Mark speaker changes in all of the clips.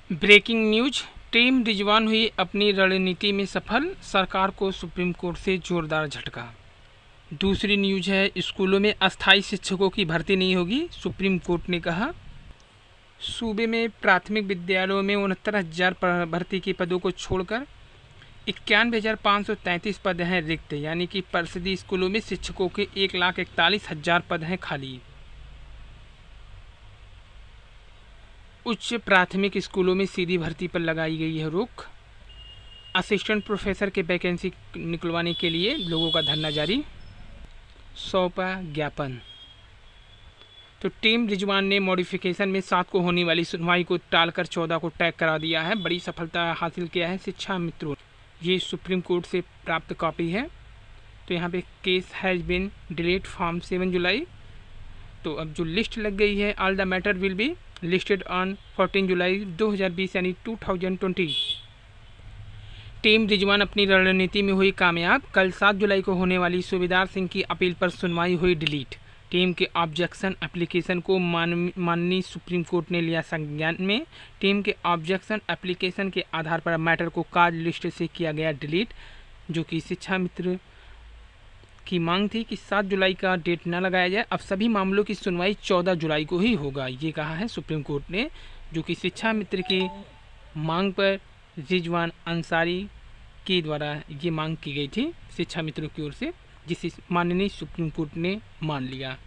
Speaker 1: Breaking news, team Rizwan हुई अपनी रणनीति में सफल, सरकार को सुप्रीम कोर्ट से जोरदार झटका। दूसरी न्यूज है, स्कूलों में अस्थायी शिक्षकों की भर्ती नहीं होगी, सुप्रीम कोर्ट ने कहा। सूबे में प्राथमिक विद्यालयों में 69,000 भर्ती के पदों को छोड़कर 91,533 पद हैं रिक्त, यानी कि परिषदीय स्कूलों में शिक्षकों के 1,41,000 पद हैं खाली। उच्च प्राथमिक स्कूलों में सीधी भर्ती पर लगाई गई है रोक। असिस्टेंट प्रोफेसर के वैकेंसी निकलवाने के लिए लोगों का धरना जारी, सौंपा ज्ञापन। तो टीम रिजवान ने मॉडिफिकेशन में 7 को होने वाली सुनवाई को टालकर 14 को टैग करा दिया है। बड़ी सफलता हासिल किया है शिक्षा मित्रों। ये सुप्रीम कोर्ट से प्राप्त कॉपी है। तो यहाँ पे case has been delete from 7 जुलाई। तो अब जो लिस्ट लग गई है, all the matter will be listed on 14 जुलाई 2020 यानी 2020। टीम रिजवान अपनी रणनीति में हुई कामयाब। कल 7 जुलाई को होने वाली सूबेदार सिंह की अपील पर सुनवाई हुई डिलीट। टीम के ऑब्जेक्शन एप्लीकेशन को माननीय सुप्रीम कोर्ट ने लिया संज्ञान में। टीम के ऑब्जेक्शन एप्लीकेशन के आधार पर मैटर को कार्ड लिस्ट से किया गया डिलीट, जो कि शिक्षा मित्र की मांग थी कि 7 जुलाई का डेट न लगाया जाए। अब सभी मामलों की सुनवाई 14 जुलाई को ही होगा, ये कहा है सुप्रीम कोर्ट ने, जो कि शिक्षा मित्र की मांग पर रिजवान अंसारी के द्वारा ये मांग की गई थी शिक्षा मित्रों की ओर से, जिसे माननीय सुप्रीम कोर्ट ने मान लिया।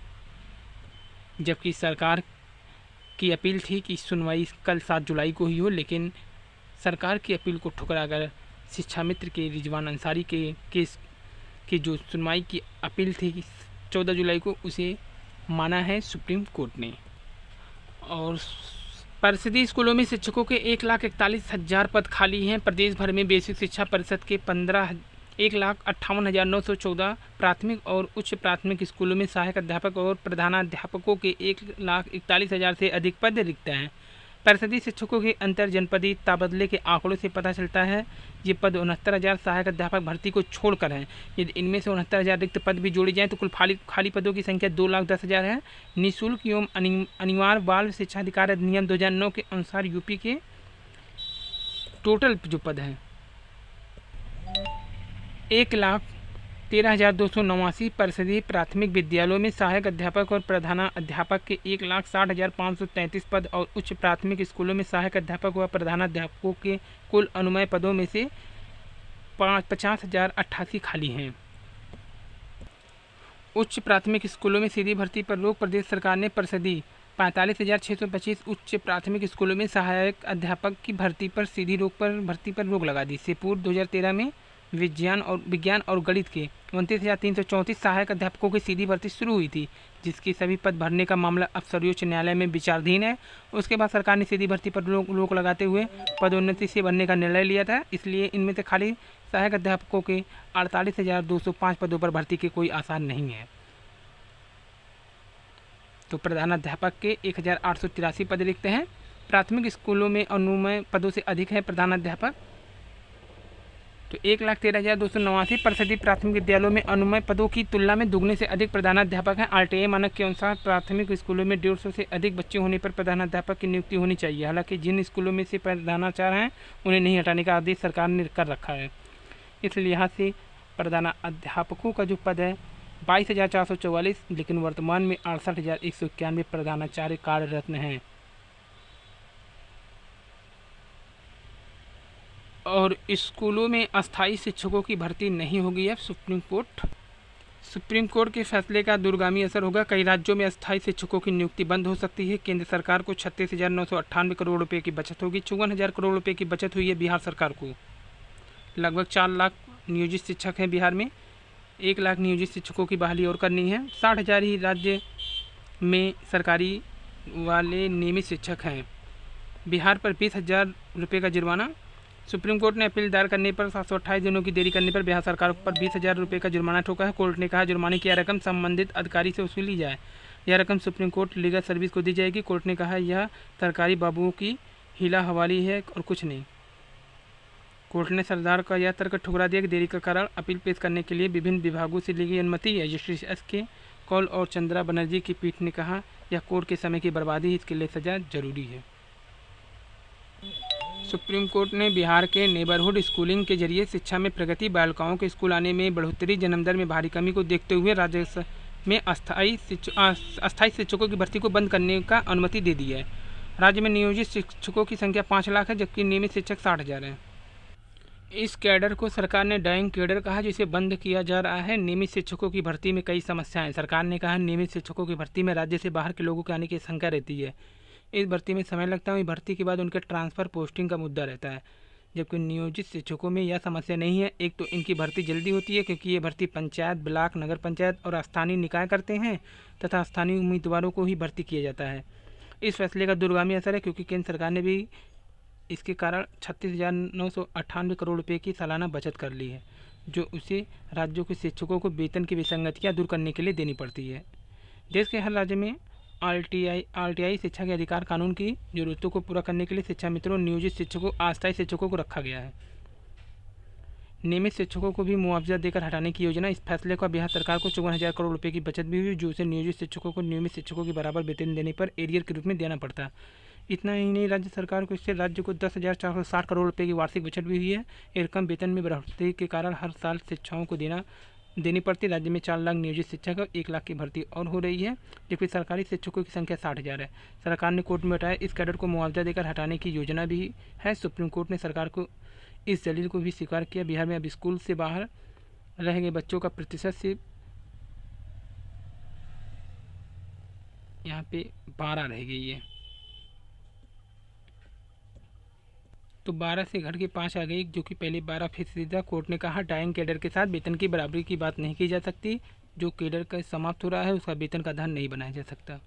Speaker 1: जबकि सरकार की अपील थी कि सुनवाई कल 7 जुलाई को ही हो, लेकिन सरकार की अपील को ठुकराकर शिक्षा मित्र के रिजवान अंसारी के केस की जो सुनवाई की अपील थी कि 14 जुलाई को, उसे माना है सुप्रीम कोर्ट ने। और परिषदीय स्कूलों में शिक्षकों के 1,41,000 पद खाली हैं। प्रदेश भर में बेसिक शिक्षा परिषद के 1,58,914, प्राथमिक और उच्च प्राथमिक स्कूलों में सहायक अध्यापक और प्रधानाध्यापकों के 1,41,000 से अधिक पद रिक्त हैं। परिषदीय शिक्षकों के अंतर जनपदीय तबादले के आंकड़ों से पता चलता है ये पद 69,000 सहायक अध्यापक भर्ती को छोड़कर हैं। यदि इनमें से 69,000 रिक्त पद भी जोड़े जाएँ तो कुल खाली पदों की संख्या 2,10,000 है। निःशुल्क एवं अनिवार्य बाल शिक्षा अधिकार अधिनियम 2009 के अनुसार यूपी के टोटल जो पद हैं 1,13,289 परिषदीय प्राथमिक विद्यालयों में सहायक अध्यापक और प्रधानाध्यापक के 1,60,533 पद और उच्च प्राथमिक स्कूलों में सहायक अध्यापक व प्रधानाध्यापकों के कुल अनुमय पदों में से 50,088 खाली हैं। उच्च प्राथमिक स्कूलों में सीधी भर्ती पर रोक। प्रदेश सरकार ने परिषदीय 45,625 उच्च प्राथमिक स्कूलों में सहायक अध्यापक की भर्ती पर रोक लगा दी। से पूर्व 2013 में विज्ञान और गणित के 29,334 सहायक अध्यापकों की सीधी भर्ती शुरू हुई थी, जिसकी सभी पद भरने का मामला अब सर्वोच्च न्यायालय में विचाराधीन है। उसके बाद सरकार ने सीधी भर्ती पर रोक लगाते हुए पदोन्नति से भरने का निर्णय लिया था। इसलिए इनमें से खाली सहायक अध्यापकों के 48,205 पदों पर भर्ती के कोई आसार नहीं है। तो प्रधानाध्यापक के 1,883 पद रिक्त हैं। प्राथमिक स्कूलों में अनुमय पदों से अधिक है प्रधानाध्यापक। तो 1,13,289 परिषदीय प्राथमिक विद्यालयों में अनुमय पदों की तुलना में दुगने से अधिक प्रधानाध्यापक हैं। आरटीआई मानक के अनुसार प्राथमिक स्कूलों में 150 से अधिक बच्चे होने पर प्रधानाध्यापक की नियुक्ति होनी चाहिए। हालांकि जिन स्कूलों में से प्रधानाचार्य हैं उन्हें नहीं हटाने का आदेश सरकार ने कर रखा है। इसलिए यहाँ से प्रधानाध्यापकों का जो पद है 22,444, लेकिन वर्तमान में 68,191 प्रधानाचार्य कार्यरत हैं। और स्कूलों में अस्थायी शिक्षकों की भर्ती नहीं होगी। अब सुप्रीम कोर्ट के फैसले का दूरगामी असर होगा। कई राज्यों में अस्थायी शिक्षकों की नियुक्ति बंद हो सकती है। केंद्र सरकार को 36,998 करोड़ रुपए की बचत होगी। 54,000 करोड़ रुपए की बचत हुई है बिहार सरकार को। लगभग 4 लाख नियोजित शिक्षक हैं बिहार में। 1 लाख नियोजित शिक्षकों की बहाली और करनी है। 60,000 ही राज्य में सरकारी वाले नियमित शिक्षक हैं। बिहार पर 20,000 रुपये का जुर्माना। सुप्रीम कोर्ट ने अपील दायर करने पर 728 दिनों की देरी करने पर बिहार सरकार पर 20,000 रुपये का जुर्माना ठोका है। कोर्ट ने कहा जुर्माने की यह रकम संबंधित अधिकारी से वसूली जाए। यह रकम सुप्रीम कोर्ट लीगल सर्विस को दी जाएगी। कोर्ट ने कहा यह सरकारी बाबुओं की हीला हवाली है और कुछ नहीं। कोर्ट ने सरकार का यह तर्क ठुकरा दिया कि देरी का कारण अपील पेश करने के लिए विभिन्न विभागों से ली गई अनुमति है। जस्टिस SK कौल और चंद्रा बनर्जी की पीठ ने कहा यह कोर्ट के समय की बर्बादी है, इसके लिए सजा जरूरी है। सुप्रीम कोर्ट ने बिहार के नेबरहुड स्कूलिंग के जरिए शिक्षा में प्रगति, बालिकाओं के स्कूल आने में बढ़ोतरी, जन्मदर में भारी कमी को देखते हुए राज्य में अस्थायी शिक्षकों की भर्ती को बंद करने का अनुमति दे दी है। राज्य में नियोजित शिक्षकों की संख्या 5 लाख है, जबकि नियमित शिक्षक 60,000 हैं। इस कैडर को सरकार ने डाइंग कैडर कहा, जिसे बंद किया जा रहा है। नियमित शिक्षकों की भर्ती में कई समस्याएं। सरकार ने कहा, नियमित शिक्षकों की भर्ती में राज्य से बाहर के लोगों के आने की आशंका रहती है। इस भर्ती में समय लगता है। भर्ती के बाद उनके ट्रांसफ़र पोस्टिंग का मुद्दा रहता है, जबकि नियोजित शिक्षकों में यह समस्या नहीं है। एक तो इनकी भर्ती जल्दी होती है, क्योंकि ये भर्ती पंचायत, ब्लॉक, नगर पंचायत और स्थानीय निकाय करते हैं तथा स्थानीय उम्मीदवारों को ही भर्ती किया जाता है। इस फैसले का दूरगामी असर है, क्योंकि केंद्र सरकार ने भी इसके कारण 36,998 करोड़ रुपये की सालाना बचत कर ली है, जो उसे राज्यों के शिक्षकों को वेतन की विसंगतियाँ दूर करने के लिए देनी पड़ती है। देश के हर राज्य में आरटीआई शिक्षा के अधिकार कानून की जरूरतों को पूरा करने के लिए शिक्षा मित्रों, नियोजित शिक्षकों, अस्थायी शिक्षकों को रखा गया है। नियमित शिक्षकों को भी मुआवजा देकर हटाने की योजना। इस फैसले का बिहार सरकार को 54,000 करोड़ रुपये की बचत भी हुई, जो उसे नियोजित शिक्षकों को नियमित शिक्षकों के बराबर वेतन देने पर एरियर के रूप में देना पड़ता है। इतना ही नहीं, राज्य सरकार को इससे राज्य को 10,460 करोड़ रुपये की वार्षिक बचत भी हुई है। ये रकम वेतन में बढ़ोतरी के कारण हर साल शिक्षाओं को देनी पड़ती। राज्य में 4 लाख नियोजित शिक्षक, 1 लाख की भर्ती और हो रही है, जबकि सरकारी शिक्षकों की संख्या 60,000 है। सरकार ने कोर्ट में बताया, इस कैडर को मुआवजा देकर हटाने की योजना भी है। सुप्रीम कोर्ट ने सरकार को इस दलील को भी स्वीकार किया। बिहार में अब स्कूल से बाहर रह गए बच्चों का प्रतिशत सिर्फ यहाँ पे 12 रह गई है, तो 12 से घट के 5 आ गई, जो कि पहले 12% था। कोर्ट ने कहा, डाइंग कैडर के साथ वेतन की बराबरी की बात नहीं की जा सकती। जो कैडर का समाप्त हो रहा है, उसका वेतन का आधार नहीं बनाया जा सकता।